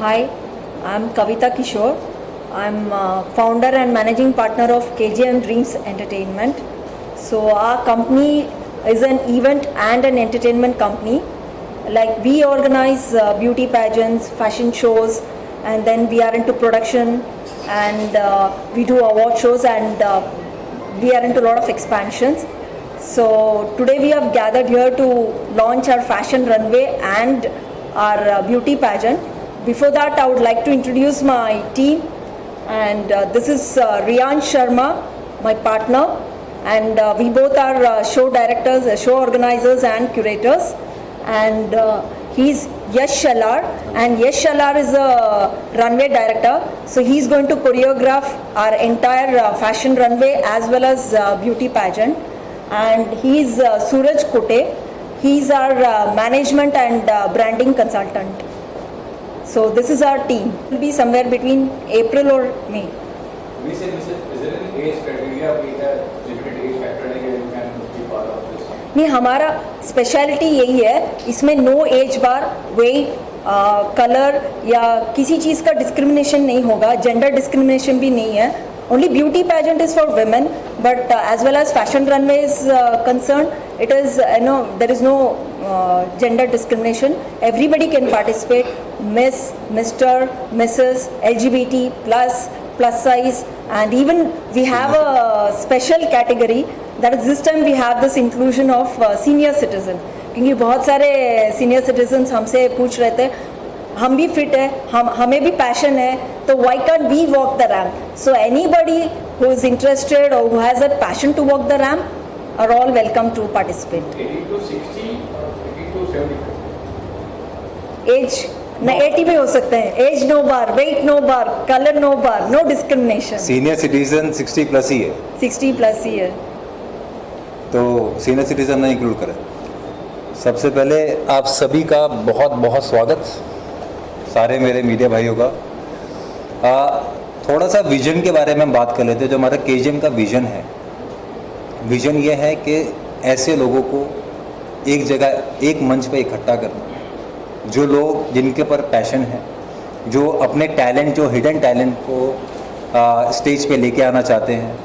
Hi, I'm Kavita Kishore. I'm founder and managing partner of KGM Dreams Entertainment. So our company is an event and an entertainment company. Like we organize beauty pageants, fashion shows, and then we are into production, and we do award shows, and we are into a lot of expansions. So today we have gathered here to launch our fashion runway and our beauty pageant. Before that, I would like to introduce my team, and this is Riyan Sharma, my partner, and we both are show directors, show organizers and curators, and he's Yash Shalar, and Yash Shalar is a runway director, so he's going to choreograph our entire fashion runway as well as beauty pageant. And he's Suraj Kote, he's our management and branding consultant. So this is our team. It will be somewhere between April or May. Is there an age criteria? We have limited age factor you can be part of this? नहीं, हमारा speciality यही है, इसमें no as बार, wait, colour या किसी चीज़ का discrimination नहीं होगा, जेंडर डिस्क्रिमिनेशन भी नहीं है. Only beauty pageant is for women, but as well as fashion runway is concerned, it is there is no gender discrimination. Everybody can participate. Miss, Mr, Mrs, LGBT plus size, and even we have a special category. That is, this time we have this inclusion of senior citizen. क्योंकि बहुत सारे senior citizens हमसे पूछ रहे थे, हम भी fit है, हमें भी पैशन है, तो why can't we walk the ramp? So anybody who is interested or who has a passion to walk the ramp are all welcome to participate. 18 to 60 or 18 to 75? Age ना 80 भी हो सकते हैं. Age no bar, weight no bar, colour no bar, no discrimination. Senior citizen 60 plus ही है. 60 plus ही है. तो सीनियर सिटीजन ना इंक्लूड करें. सबसे पहले आप सभी का बहुत बहुत स्वागत, सारे मेरे मीडिया भाइयों का. थोड़ा सा विजन के बारे में हम बात कर लेते हैं. जो हमारा केजीएम का विजन है, विजन ये है कि ऐसे लोगों को एक जगह, एक मंच पे इकट्ठा करना, जो लोग जिनके पर पैशन है, जो अपने टैलेंट, जो हिडन टैलेंट को स्टेज पे लेके आना चाहते हैं,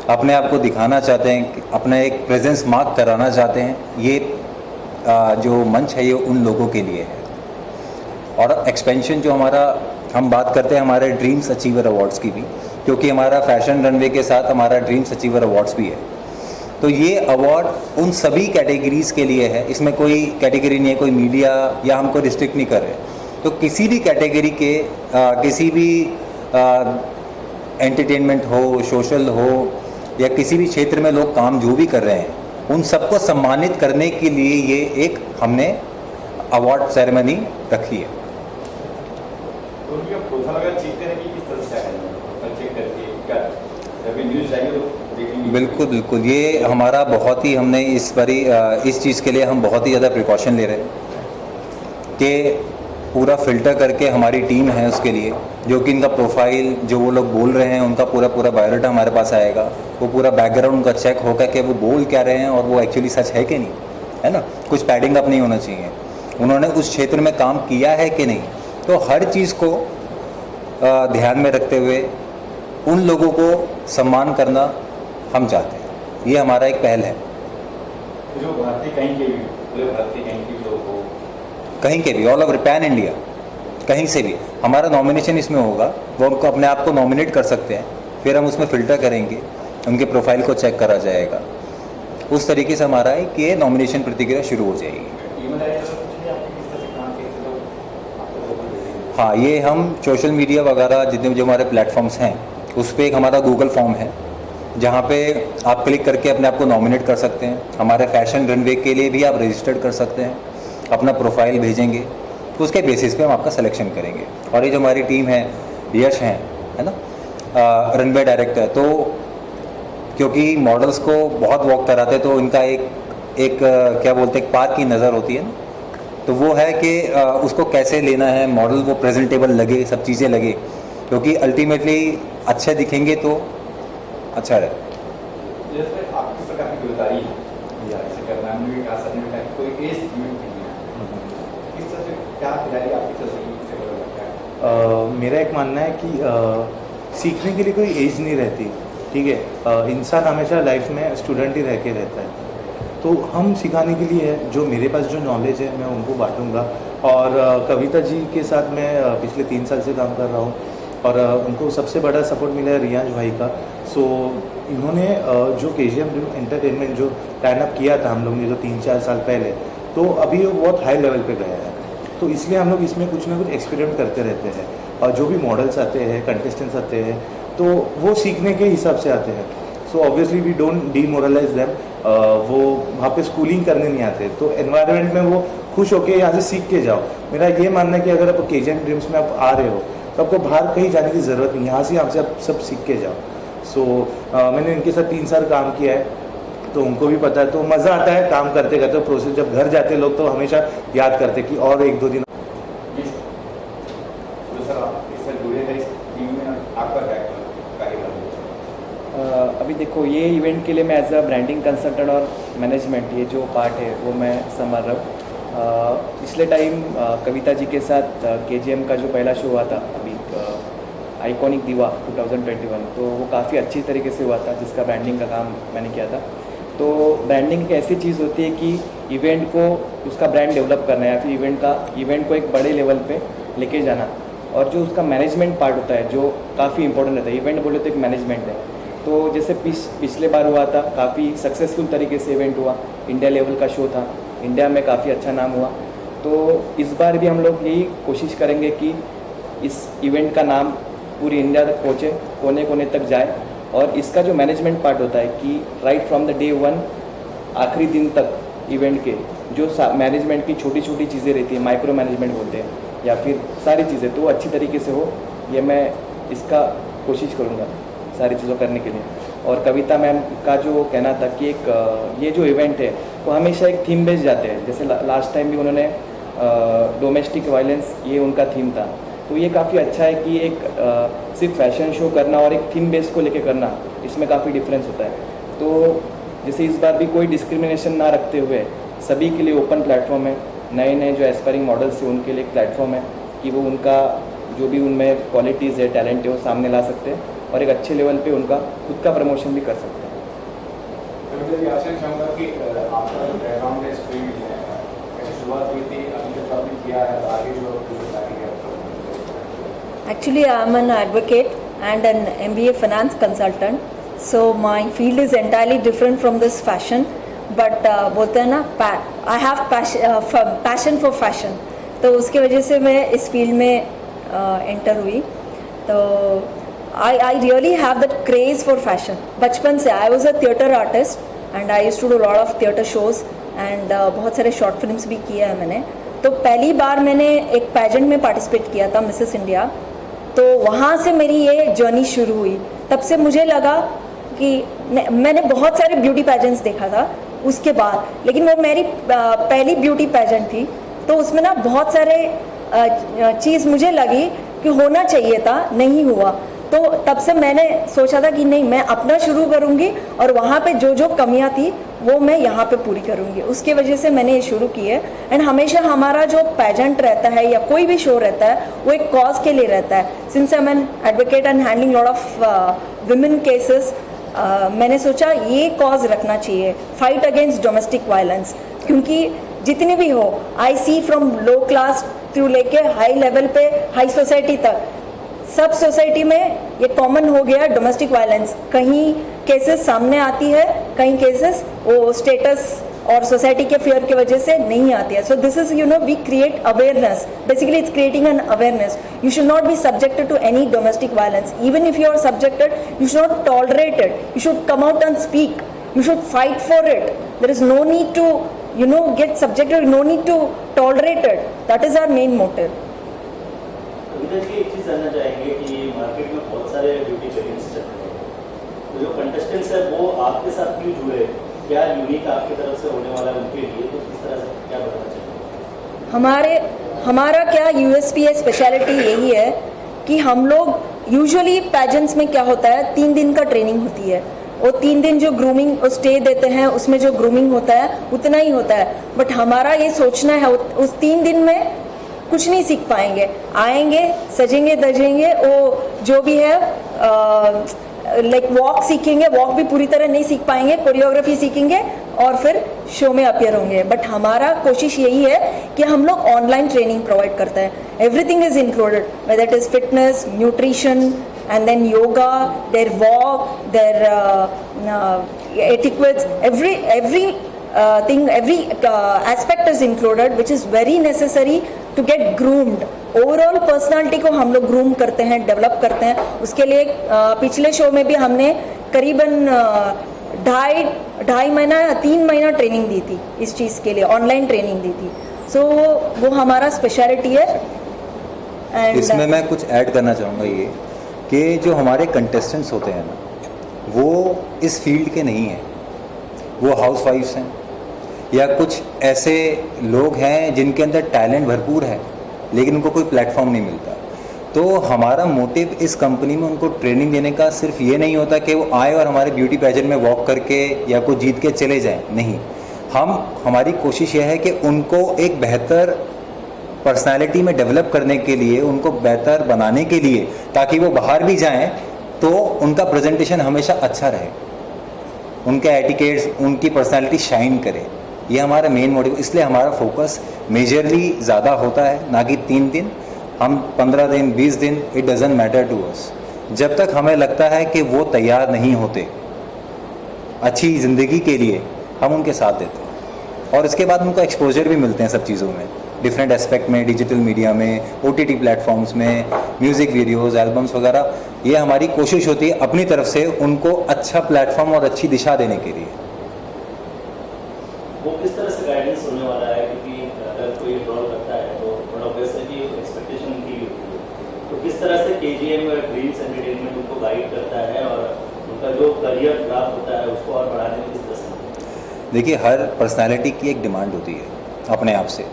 अपने आप को दिखाना चाहते हैं, अपना एक प्रेजेंस मार्क कराना चाहते हैं. ये जो मंच है ये उन लोगों के लिए है. और एक्सपेंशन जो हमारा, हम बात करते हैं हमारे ड्रीम्स अचीवर अवार्ड्स की भी, क्योंकि हमारा फैशन रनवे के साथ हमारा ड्रीम्स अचीवर अवार्ड्स भी है. तो ये अवार्ड उन सभी कैटेगरीज़ के लिए है. इसमें कोई कैटेगरी नहीं है, कोई मीडिया या हमको रिस्ट्रिक्ट नहीं कर रहे. तो किसी भी कैटेगरी के किसी भी एंटरटेनमेंट हो, सोशल हो, या किसी भी क्षेत्र में लोग काम जो भी कर रहे हैं, उन सबको सम्मानित करने के लिए ये एक हमने अवार्ड सेरेमनी रखी है. बिल्कुल बिल्कुल. ये हमारा बहुत ही, हमने इस बारी इस चीज़ के लिए हम बहुत ही ज़्यादा प्रिकॉशन ले रहे हैं कि पूरा फ़िल्टर करके हमारी टीम है उसके लिए, जो कि इनका प्रोफाइल, जो वो लोग बोल रहे हैं, उनका पूरा बायोडाटा हमारे पास आएगा. वो पूरा बैकग्राउंड उनका चेक होगा कि वो बोल क्या रहे हैं और वो एक्चुअली सच है कि नहीं, है ना. कुछ पैडिंग अप नहीं होना चाहिए. उन्होंने उस क्षेत्र में काम किया है कि नहीं. तो हर चीज़ को ध्यान में रखते हुए उन लोगों को सम्मान करना हम चाहते हैं. ये हमारा एक पहल है. जो भारतीय कहीं के भी, पूरे भारतीय कहीं के भी लोगों को, कहीं के भी, ऑल ओवर पैन इंडिया, कहीं से भी हमारा नॉमिनेशन इसमें होगा. वो उनको अपने आप को नॉमिनेट कर सकते हैं, फिर हम उसमें फ़िल्टर करेंगे, उनके प्रोफाइल को चेक करा जाएगा. उस तरीके से हमारा है कि नॉमिनेशन प्रक्रिया शुरू हो जाएगी. हाँ, ये हम सोशल मीडिया वगैरह जितने जो हमारे प्लेटफॉर्म्स हैं, उस पर एक हमारा गूगल फॉर्म है, जहाँ पे आप क्लिक करके अपने आप को नॉमिनेट कर सकते हैं. हमारे फैशन रनवे के लिए भी आप रजिस्टर्ड कर सकते हैं. अपना प्रोफाइल भेजेंगे तो उसके बेसिस पे हम आपका सिलेक्शन करेंगे. और ये जो हमारी टीम है, यश हैं, है ना, रनवे डायरेक्टर, तो क्योंकि मॉडल्स को बहुत वॉक कराते हैं, तो इनका एक क्या बोलते हैं, एक पार्क की नज़र होती है ना. तो वो है कि उसको कैसे लेना है, मॉडल को प्रेजेंटेबल लगे, सब चीज़ें लगे, क्योंकि अल्टीमेटली अच्छे दिखेंगे तो अच्छा है. जैसे आपकी प्रकार की गिरफ्तारी है या ऐसे करना भी कहा सकते हैं, कोई एज लिमिट नहीं है. किस तरह से क्या तैयारी आपकी चल रही है? मेरा एक मानना है कि सीखने के लिए कोई एज नहीं रहती, ठीक है। इंसान हमेशा लाइफ में स्टूडेंट ही रह के रहता है, तो हम सिखाने के लिए है, जो मेरे पास जो नॉलेज है मैं उनको बांटूंगा। और कविता जी के साथ मैं पिछले 3 साल से काम कर रहा हूँ, और उनको सबसे बड़ा सपोर्ट मिला है रियांश भाई का। सो इन्होंने जो KGM ड्रीम एंटरटेनमेंट जो टाइम अप किया था हम लोग ने जो 3-4 साल पहले, तो अभी वो बहुत हाई लेवल पे गया है। तो इसलिए हम लोग इसमें कुछ ना कुछ एक्सपेरिमेंट करते रहते हैं, और जो भी मॉडल्स आते हैं, कंटेस्टेंट्स आते हैं, तो वो सीखने के हिसाब से आते हैं। So obviously we don't demoralize them, वो वहाँ पे स्कूलिंग करने नहीं आते, तो एनवायरनमेंट में वो खुश होके यहाँ से सीख के जाओ। मेरा ये मानना है कि अगर आप KGM ड्रीम्स में आप आ रहे हो तो आपको बाहर कहीं जाने की ज़रूरत नहीं, यहाँ से आपसे आप सब सीख के जाओ। सो मैंने इनके साथ 3 साल काम किया है, तो उनको भी पता है, तो मज़ा आता है काम करते करते। प्रोसेस जब घर जाते लोग तो हमेशा याद करते कि और 1-2 दिन। सर आप इससे जुड़े हैं, इस टीम में आपका क्या कार्यक्रम है? अभी देखो, ये इवेंट के लिए मैं एज अ ब्रांडिंग कंसल्टेंट और मैनेजमेंट, ये जो पार्ट है वो मैं संभाल रहा हूँ। पिछले टाइम कविता जी के साथ KGM का जो पहला शो हुआ था अभी आइकॉनिक दीवा 2021, तो वो काफ़ी अच्छी तरीके से हुआ था, जिसका ब्रांडिंग का काम मैंने किया था। तो ब्रांडिंग एक ऐसी चीज़ होती है कि इवेंट को उसका ब्रांड डेवलप करना है, या फिर इवेंट को एक बड़े लेवल पे लेके जाना, और जो उसका मैनेजमेंट पार्ट होता है जो काफ़ी इंपॉर्टेंट रहता है। इवेंट बोले तो एक मैनेजमेंट है। तो जैसे पिछले बार हुआ था, काफ़ी सक्सेसफुल तरीके से इवेंट हुआ, इंडिया लेवल का शो था, इंडिया में काफ़ी अच्छा नाम हुआ। तो इस बार भी हम लोग यही कोशिश करेंगे कि इस इवेंट का नाम पूरी इंडिया तक पहुँचे, कोने कोने तक जाए। और इसका जो मैनेजमेंट पार्ट होता है कि राइट फ्रॉम द डे 1 आखिरी दिन तक इवेंट के जो मैनेजमेंट की छोटी छोटी चीज़ें रहती है, माइक्रो मैनेजमेंट बोलते हैं, या फिर सारी चीज़ें, तो वो अच्छी तरीके से हो, ये मैं इसका कोशिश करूँगा सारी चीज़ों करने के लिए। और कविता मैम का जो कहना था कि ये जो इवेंट है वो हमेशा एक थीम बेस्ड जाते हैं, जैसे लास्ट टाइम भी उन्होंने डोमेस्टिक वायलेंस, ये उनका थीम था। तो ये काफ़ी अच्छा है कि एक सिर्फ फैशन शो करना और एक थीम बेस को लेके करना, इसमें काफ़ी डिफरेंस होता है। तो जैसे इस बार भी कोई डिस्क्रिमिनेशन ना रखते हुए सभी के लिए ओपन प्लेटफॉर्म है, नए नए जो एस्पायरिंग मॉडल्स हैं उनके लिए एक प्लेटफॉर्म है कि वो उनका जो भी उनमें क्वालिटीज़ है, टैलेंट है, वो सामने ला सकते हैं, और एक अच्छे लेवल पे उनका खुद का प्रमोशन भी कर सकते हैं। तो मुझे आपसे चाहूँगा कि आपका जो बैकग्राउंड है, फील्ड है, कैसे शुरुआत हुई थी, अभी तक आपने किया है, आगे जो Actually, I am an advocate and an MBA finance consultant. So my field is entirely different from this fashion. But बोलते हैं ना, I have passion for fashion. तो उसके वजह से मैं इस फील्ड में एंटर हुई। तो I really have that craze for fashion. बचपन से I was a theatre artist and I used to do a lot of theatre shows and बहुत सारे शॉर्ट फिल्म्स भी किए हैं मैंने। तो पहली बार मैंने एक पैजेंट में पार्टिसिपेट किया था, मिसेस इंडिया। तो वहाँ से मेरी ये जर्नी शुरू हुई। तब से मुझे लगा कि मैंने बहुत सारे ब्यूटी पैजेंट्स देखा था उसके बाद, लेकिन वो मेरी पहली ब्यूटी पैजेंट थी। तो उसमें ना बहुत सारे चीज़ मुझे लगी कि होना चाहिए था, नहीं हुआ। तो तब से मैंने सोचा था कि नहीं, मैं अपना शुरू करूँगी और वहाँ पे जो जो कमियाँ थी वो मैं यहाँ पे पूरी करूँगी। उसके वजह से मैंने ये शुरू की है। एंड हमेशा हमारा जो पैजेंट रहता है या कोई भी शो रहता है वो एक कॉज के लिए रहता है। Since I am an advocate and handling lot of women cases, मैंने सोचा ये कॉज रखना चाहिए, फाइट अगेंस्ट डोमेस्टिक वायलेंस। क्योंकि जितनी भी हो, आई सी फ्रॉम लो क्लास थ्रू लेके हाई लेवल पे, हाई सोसाइटी तक, सब सोसाइटी में ये कॉमन हो गया डोमेस्टिक वायलेंस। कहीं केसेस सामने आती है, कहीं केसेस वो स्टेटस और सोसाइटी के फियर की वजह से नहीं आती है। So this is we create awareness, basically it's creating an awareness. You should not be subjected to any domestic violence. Even if you are subjected, you should not tolerate it, you should come out and speak, you should fight for it. There is no need to get subjected, no need to tolerate it. That is our main motive. Kavita ji, एक चीज़ जानना चाहेंगे कि market में बहुत सारे beauty pageants चल रहे हैं, तो जो कंटेस्टेंट्स है वो आपके साथ क्यों जुड़े, क्या यूनिक आपकी तरफ से होने वाला है उनके लिए, तो किस तरह से क्या बताना चाहिए? हमारा क्या यूएसपी है, स्पेशलिटी यही है कि हम लोग यूजुअली पैजेंट्स में क्या होता है, 3 दिन का ट्रेनिंग होती है। वो 3 दिन जो ग्रूमिंग और स्टे देते हैं उसमें जो ग्रूमिंग होता है उतना ही होता है। बट हमारा ये सोचना है उस 3 दिन में कुछ नहीं सीख पाएंगे। आएंगे, सजेंगे धजेंगे, वो जो भी है लाइक वॉक सीखेंगे, वॉक भी पूरी तरह नहीं सीख पाएंगे, कोरियोग्राफी सीखेंगे और फिर शो में अपीयर होंगे। बट हमारा कोशिश यही है कि हम लोग ऑनलाइन ट्रेनिंग प्रोवाइड करते हैं। Everything is included, whether it is fitness, nutrition, and then yoga, their walk, their etiquettes, every thing, every aspect is included, which is very necessary to get groomed. Overall personality को हम लोग groom करते हैं, develop करते हैं। उसके लिए पिछले शो में भी हमने करीबन ढाई महीना या 3 महीना ट्रेनिंग दी थी इस चीज़ के लिए, ऑनलाइन ट्रेनिंग दी थी। सो वो हमारा स्पेशलिटी है। एंड इसमें मैं कुछ ऐड करना चाहूँगा ये कि जो हमारे कंटेस्टेंट्स होते हैं ना, वो इस फील्ड के नहीं हैं, वो हाउसवाइफ्स हैं या कुछ ऐसे लोग हैं जिनके अंदर टैलेंट भरपूर है लेकिन उनको कोई प्लेटफॉर्म नहीं मिलता। तो हमारा मोटिव इस कंपनी में उनको ट्रेनिंग देने का सिर्फ ये नहीं होता कि वो आए और हमारे ब्यूटी पैजेंट में वॉक करके या कुछ जीत के चले जाएं, नहीं। हमारी कोशिश ये है कि उनको एक बेहतर पर्सनालिटी में डेवलप करने के लिए, उनको बेहतर बनाने के लिए, ताकि वो बाहर भी जाएं तो उनका प्रेजेंटेशन हमेशा अच्छा रहे, उनके एटिकेट्स, उनकी पर्सनालिटी शाइन करे। ये हमारा मेन मोटिव, इसलिए हमारा फोकस मेजरली ज़्यादा होता है, ना कि 3 दिन। हम 15 दिन, 20 दिन, it doesn't matter to us. जब तक हमें लगता है कि वो तैयार नहीं होते अच्छी ज़िंदगी के लिए, हम उनके साथ देते हैं और इसके बाद उनको एक्सपोजर भी मिलते हैं सब चीज़ों में, डिफरेंट एस्पेक्ट में, डिजिटल मीडिया में, OTT प्लेटफॉर्म्स में, म्यूज़िक वीडियोस, एल्बम्स वगैरह। ये हमारी कोशिश होती है अपनी तरफ से उनको अच्छा प्लेटफॉर्म और अच्छी दिशा देने के लिए। वो किस तरह से गाइडेंस होने वाला है, क्योंकि अगर कोई रोल करता है तो बड़ा ऑब्वियस है कि एक्सपेक्टेशन उनकी भी होती है। तो किस तरह से KGM ड्रीम्स एंटरटेनमेंट उनको गाइड करता है और उनका जो करियर ग्राफ होता है उसको और बढ़ाने में किस तरह से? देखिए, हर पर्सनालिटी की एक डिमांड होती है अपने आप से,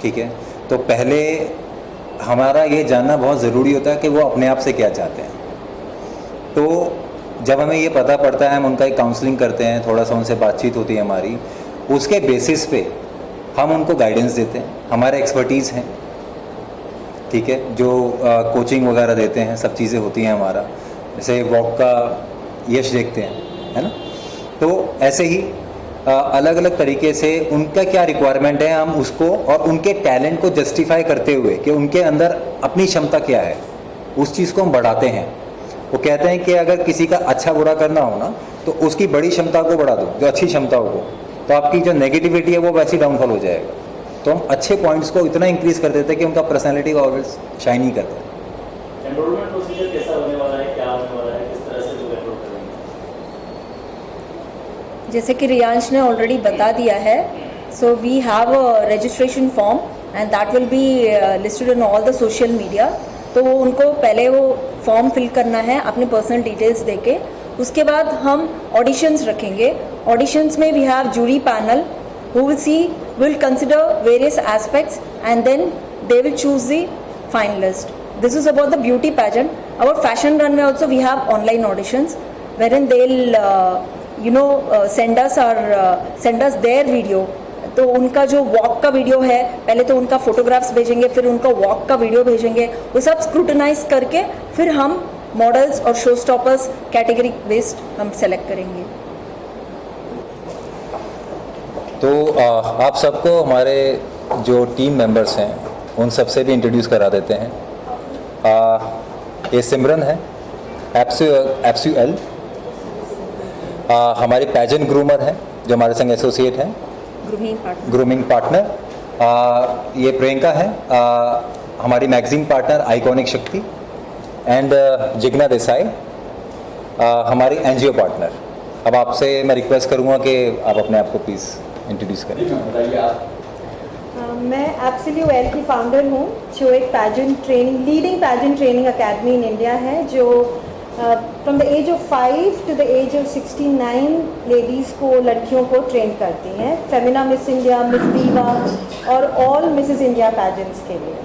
ठीक है। तो पहले हमारा ये जानना बहुत ज़रूरी होता है कि वो अपने आप से क्या चाहते हैं। तो जब हमें ये पता पड़ता है, हम उनका एक काउंसलिंग करते हैं, थोड़ा सा उनसे बातचीत होती है हमारी, उसके बेसिस पे हम उनको गाइडेंस देते हैं। हमारे एक्सपर्टीज़ हैं, ठीक है, जो कोचिंग वगैरह देते हैं, सब चीज़ें होती हैं हमारा। जैसे वॉक का यश देखते हैं, है ना। तो ऐसे ही अलग अलग तरीके से उनका क्या रिक्वायरमेंट है, हम उसको और उनके टैलेंट को जस्टिफाई करते हुए कि उनके अंदर अपनी क्षमता क्या है, उस चीज़ को हम बढ़ाते हैं। वो कहते हैं कि अगर किसी का अच्छा बुरा करना हो ना, तो उसकी बड़ी क्षमता को बढ़ा दो, जो अच्छी क्षमताओं को, तो आपकी जो नेगेटिविटी है वो वैसे ही डाउनफॉल हो जाएगा। तो हम अच्छे पॉइंट्स को इतना इंक्रीज़ कर देते हैं कि उनका पर्सनैलिटी को ऑलवेज शाइन ही करता है। एनरोलमेंट प्रोसीजर कैसा होने वाला है, क्या होने वाला है, किस तरह से लोग एनरोल करेंगे? जैसे कि रियांश ने ऑलरेडी बता दिया है, so we have a registration form and that will be listed on all the social media. तो वो उनको पहले वो फॉर्म फिल करना है अपने पर्सनल डिटेल्स देके। उसके बाद हम ऑडिशंस रखेंगे। ऑडिशंस में we have jury panel who will consider various aspects and then they will choose the finalist. This is about the beauty pageant. Our fashion runway also we have online auditions wherein they'll send us their video. तो उनका जो walk का video है, पहले तो उनका photographs भेजेंगे, फिर उनका वॉक का वीडियो भेजेंगे, वो सब स्क्रूटनाइज करके फिर हम मॉडल्स और शो स्टॉपर्स कैटेगरी बेस्ड हम सेलेक्ट करेंगे। तो आप सबको हमारे जो टीम मेंबर्स हैं उन सबसे भी इंट्रोड्यूस करा देते हैं। ये सिमरन है, एप्सुएल हमारी पैजेंट ग्रूमर है जो हमारे संग एसोसिएट हैं, ग्रूमिंग पार्टनर। ये प्रियंका है, हमारी मैगजीन पार्टनर आइकॉनिक शक्ति। एंड जिग्ना देसाई हमारी एनजीओ पार्टनर। अब आपसे मैं रिक्वेस्ट करूँगा कि आप अपने आप को प्लीज़ इंट्रोड्यूस करें। बताइए आप। मैं एप्सुएल की फाउंडर हूँ, जो एक leading pageant training academy in India है, जो from the age of 5 to the age of 69 ladies को, लड़कियों को ट्रेन करती हैं, फेमिना मिस इंडिया, मिस दीवा और ऑल मिसेस इंडिया पैजेंट्स के लिए।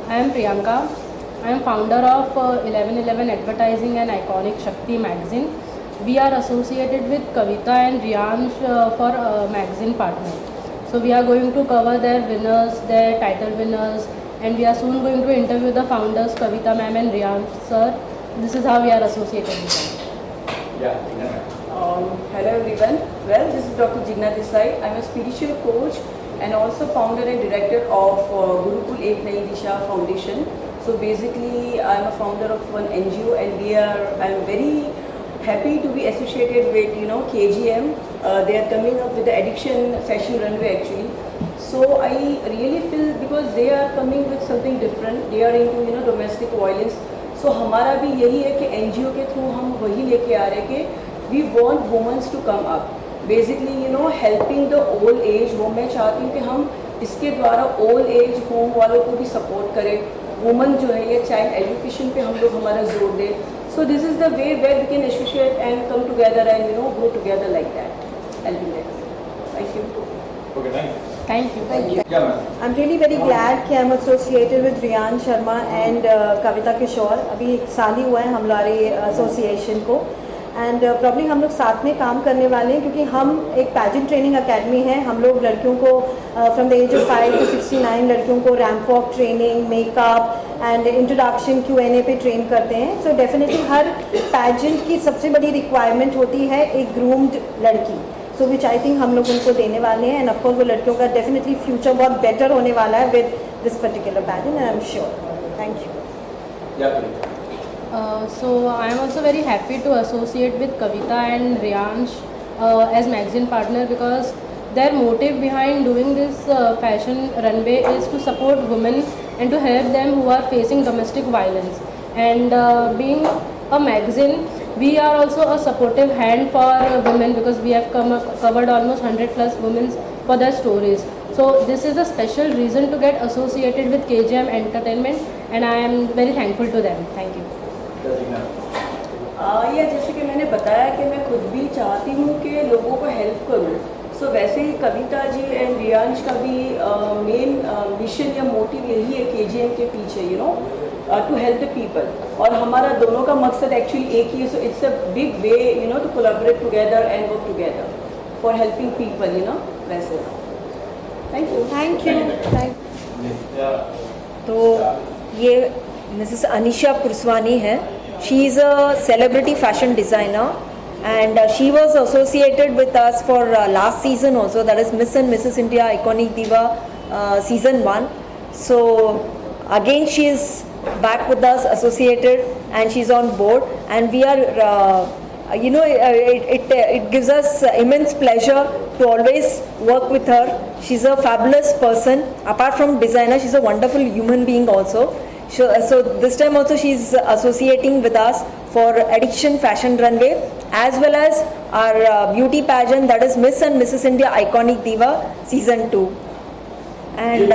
I am Priyanka. I am founder of 1111 Advertising and Iconic Shakti magazine. we are associated with Kavita and Riyansh for magazine partner. So we are going to cover their winners, their title winners, and we are soon going to interview the founders Kavita ma'am and Riyansh sir. This is how we are associated with them. Yeah, Tina ma'am. Hello everyone. Well, this is Dr. Jigna Desai. I'm a spiritual coach and also founder and director of Gurukul Ek Nayi Disha Foundation. So basically, I'm a founder of one NGO, and I'm very happy to be associated with KGM. They are coming up with the addiction fashion runway actually. So I really feel because they are coming with something different. They are into domestic violence. So हमारा भी यही है कि NGO के through हम वही लेके आ रहे हैं कि we want women to come up. Basically helping the old age home. मैं चाहती हूँ कि हम इसके द्वारा old age home वालों को भी support करें. वुमन जो है ये चाइल्ड एजुकेशन पे हम लोग हमारा जोर दें. So this is the way where we can associate and come together and go together like that. I'll be there. Thank you. Okay, thank you. Thank you. Thank you. Yeah, ma'am. I'm really very glad कि I'm associated with Riyan Sharma and Kavita Kishore. अभी 1 साल ही हुआ है हमारे association को, and probably हम लोग साथ में काम करने वाले हैं क्योंकि हम एक पैजेंट ट्रेनिंग अकेडमी है. हम लोग लड़कियों को from the age of 5 to 69 लड़कियों को ramp walk training, makeup and introduction Q&A पे ट्रेन करते हैं. सो डेफिनेटली हर पैजेंट की सबसे बड़ी रिक्वायरमेंट होती है एक ग्रूम्ड लड़की. सो विच आई थिंक हम लोग उनको देने वाले हैं, एंड ऑफकोर्स वो लड़कियों का डेफिनेटली फ्यूचर बहुत बेटर होने वाला है with this particular pageant, and I am sure. Thank you. Yeah, please. So I am also very happy to associate with Kavita and Riyansh as magazine partner because their motive behind doing this fashion runway is to support women and to help them who are facing domestic violence. And being a magazine, we are also a supportive hand for women because we have covered almost 100 plus women for their stories. So this is a special reason to get associated with KGM Entertainment, and I am very thankful to them. Thank you. या जैसे कि मैंने बताया कि मैं खुद भी चाहती हूँ कि लोगों को हेल्प करूँ. सो वैसे ही कविता जी एंड रियांश का भी मेन मिशन या मोटिव यही है KGM के पीछे टू हेल्प द पीपल. और हमारा दोनों का मकसद एक्चुअली एक ही है. So it's a big way to collaborate together and work together for helping people वैसे. Thank you. Thank you. तो ये मिसेस अनिशा पुरसवानी है. She is a celebrity fashion designer and she was associated with us for last season also, that is Miss and Mrs. India Iconic Diva season 1. So again she is back with us associated and she's on board, and we are it gives us immense pleasure to always work with her. She's a fabulous person. Apart from designer, she's a wonderful human being also. So this time also she's associating with us for Addiction Fashion Runway as well as our beauty pageant, that is Miss and Mrs. India Iconic Diva season 2. And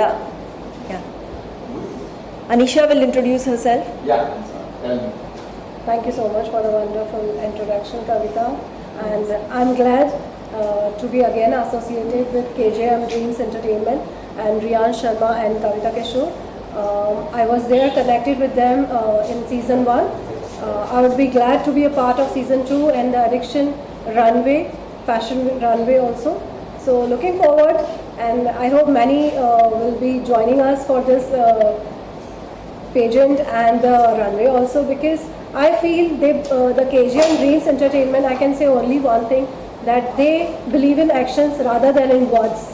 Anisha will introduce herself. Yeah, tell me. Thank you so much for the wonderful introduction, Kavita. And I'm glad to be again associated with KGM Dreams Entertainment and Riyan Sharma and Kavita Kishore. I was there connected with them in season 1. I would be glad to be a part of season 2 and the Addiction Runway, Fashion Runway also. So looking forward, and I hope many will be joining us for this pageant and the runway also, because I feel the KGM Dreams Entertainment, I can say only one thing, that they believe in actions rather than in words,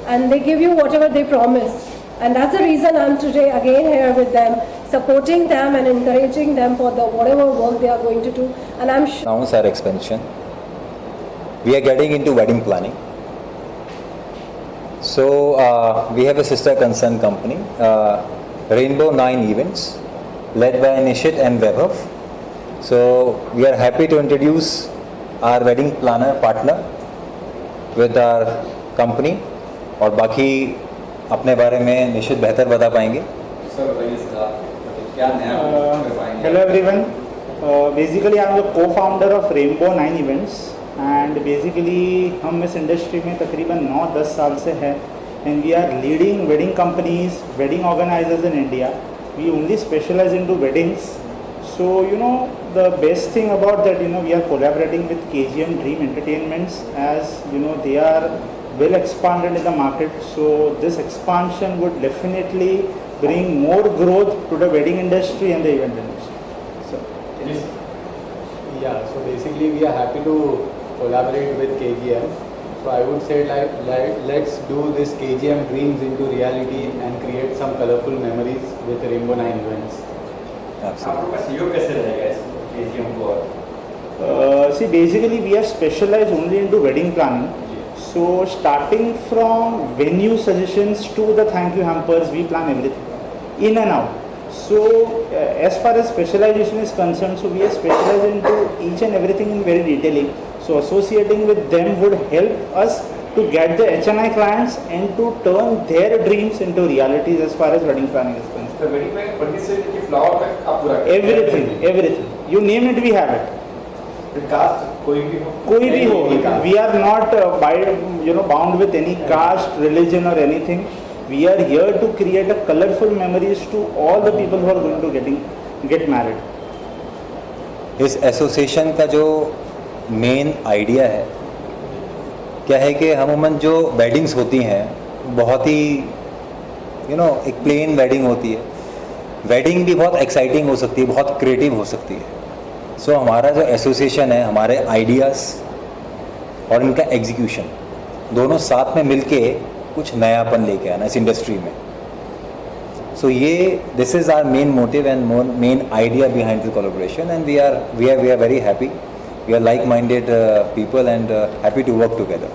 and they give you whatever they promise. And that's the reason I'm today again here with them, supporting them and encouraging them for the whatever work they are going to do. And I'm sure Announce our expansion. We are getting into wedding planning. So we have a sister concern company, Rainbow 9 Events, led by Nishit and Vaibhav. So we are happy to introduce our wedding planner partner with our company. और बाकी अपने बारे में निश्चित बेहतर बता पाएंगे. Sir बताइए सर, आप क्या नया कर पाएंगे? Hello everyone. Basically I am the co-founder of Rainbow 9 events, and basically हम इस इंडस्ट्री में तकरीबन 9-10 साल से हैं, and we are leading wedding companies, wedding organizers in India. We only specialize into weddings. So the best thing about that, we are collaborating with KGM Dream Entertainments, as they are well expanded in the market. So this expansion would definitely bring more growth to the wedding industry and the event industry. So Yeah, so basically we are happy to collaborate with KGM. So I would say let's do this KGM dreams into reality and create some colorful memories with Rainbow 9 events. Absolutely. आप लोग का सहयोग कैसे रहेगा इस KGM को? See, basically we are specialized only into wedding planning. So starting from venue suggestions to the thank you hampers, we plan everything in and out. So as far as specialization is concerned, so we are specialized into each and everything in very detailing. So associating with them would help us to get the HNI clients and to turn their dreams into realities as far as wedding planning is concerned. तो wedding में पंडित से लेके flower तक आप पूरा Everything. You name it, we have it. Caste कोई भी हो, We are not bound with any caste, religion or anything. We are here to create a colorful memories to all the people who are going to get married. इस association का जो main idea है क्या है कि अमूमन जो weddings होती हैं बहुत ही एक प्लेन वेडिंग होती है. वेडिंग भी बहुत एक्साइटिंग हो सकती है, बहुत क्रिएटिव हो सकती है. सो हमारा जो एसोसिएशन है, हमारे आइडियाज़ और इनका एग्जीक्यूशन दोनों साथ में मिलके कुछ नयापन लेके आना इस इंडस्ट्री में. सो ये this is our main motive and main idea behind the collaboration, and we are very happy. We are like minded people and happy to work together.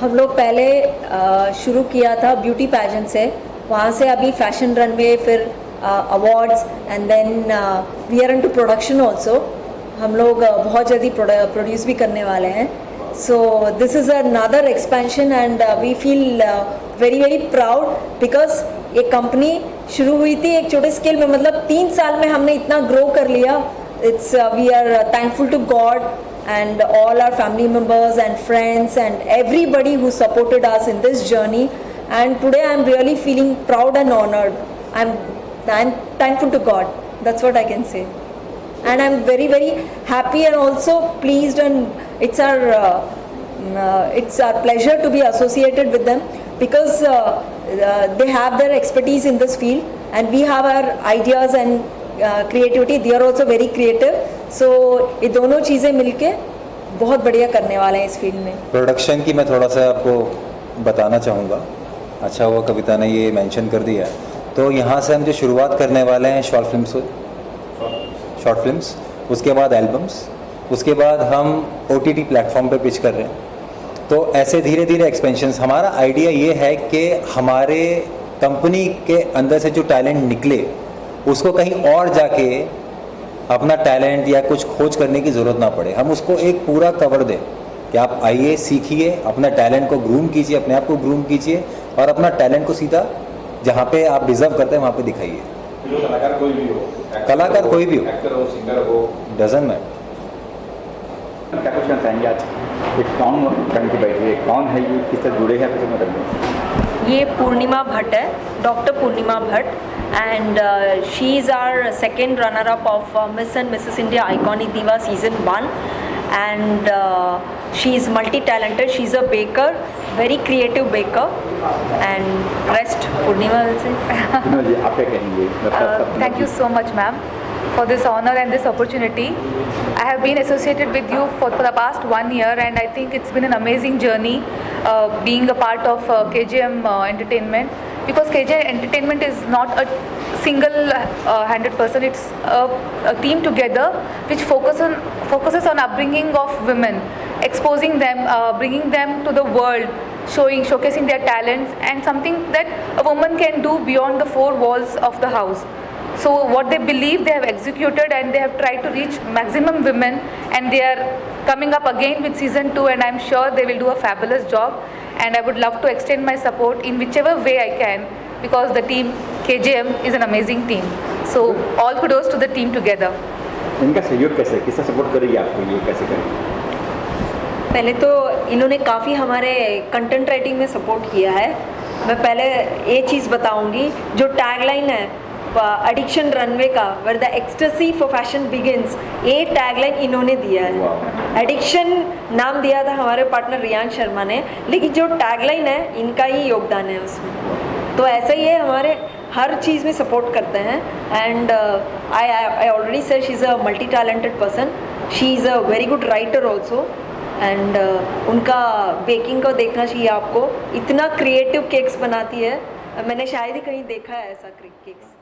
हम लोग पहले शुरू किया था ब्यूटी पैजेंट से, वहाँ से अभी फैशन रनवे, फिर awards, and then we are into production also. हम लोग बहुत जल्दी प्रोड्यूस भी करने वाले हैं. So this is another expansion and we feel very very proud because ये कंपनी शुरू हुई थी एक छोटे स्केल में, मतलब 3 साल में हमने इतना ग्रो कर लिया. It's we are thankful to God and all our family members and friends and everybody who supported us in this journey, and today I'm really feeling proud and honored. I'm thankful to God, that's what I can say, and I'm very very happy and also pleased, and it's our pleasure to be associated with them because they have their expertise in this field and we have our ideas and creativity. They are also very creative. सो ये दोनों चीज़ें मिलके बहुत बढ़िया करने वाले हैं इस फील्ड में. प्रोडक्शन की मैं थोड़ा सा आपको बताना चाहूँगा. अच्छा हुआ कविता ने ये मेंशन कर दिया. तो यहाँ से हम जो शुरुआत करने वाले हैं शॉर्ट फिल्म्स, उसके बाद एल्बम्स, उसके बाद हम OTT प्लेटफॉर्म पे पिच कर रहे हैं. तो ऐसे धीरे धीरे एक्सपेंशंस. हमारा आइडिया ये है कि हमारे कंपनी के अंदर से जो टैलेंट निकले उसको कहीं और जाके अपना टैलेंट या कुछ खोज करने की ज़रूरत ना पड़े. हम उसको एक पूरा कवर दें कि आप आइए, सीखिए, अपना टैलेंट को ग्रूम कीजिए, अपने आप को ग्रूम कीजिए और अपना टैलेंट को सीधा जहाँ पे आप डिज़र्व करते हैं वहाँ पे दिखाइए. कलाकार कोई भी हो, एक्टर हो, सिंगर हो, डजंट मैटर. क्या कुछ कहना चाहेंगे? आज एक कौन बन के बैठे, कौन है ये, किससे जुड़े हैं, कुछ बताइए. ये पूर्णिमा भट्ट है, doctor Purnima Bhatt, and she is our second runner-up of Miss and Mrs. India Iconic Diva Season 1, and she is multi-talented. She is a baker, very creative baker, and rest Purnima will say. आप क्या कहेंगे? Thank you so much, ma'am, for this honor and this opportunity. I have been associated with you for the past 1 year, and I think it's been an amazing journey being a part of KGM Entertainment. Because KGM Entertainment is not a single-handed person; it's a team together which focuses on upbringing of women, exposing them, bringing them to the world, showcasing their talents, and something that a woman can do beyond the 4 walls of the house. So what they believe they have executed, and they have tried to reach maximum women, and they are coming up again with season 2, and I'm sure they will do a fabulous job, and I would love to extend my support in whichever way I can, because the team KGM is an amazing team. So all kudos to the team together. इनका सहयोग कैसे, किससे support करेगी आपको, ये कैसे करेंगे? पहले तो इन्होंने काफ़ी हमारे कंटेंट राइटिंग में सपोर्ट किया है, मैं पहले ये चीज़ बताऊंगी, जो टैगलाइन है एडिक्शन रनवे का, where the ecstasy for fashion begins, ये टैगलाइन इन्होंने दिया है। एडिक्शन नाम दिया था हमारे पार्टनर रियान शर्मा ने, लेकिन जो टैगलाइन है इनका ही योगदान है उसमें। तो ऐसा ही है, हमारे हर चीज़ में सपोर्ट करते हैं। And I already said she is a multi talented person, she is a very good writer also. And उनका बेकिंग को देखना चाहिए आपको, इतना क्रिएटिव केक्स बनाती है, मैंने शायद ही कहीं देखा है ऐसा केक्स।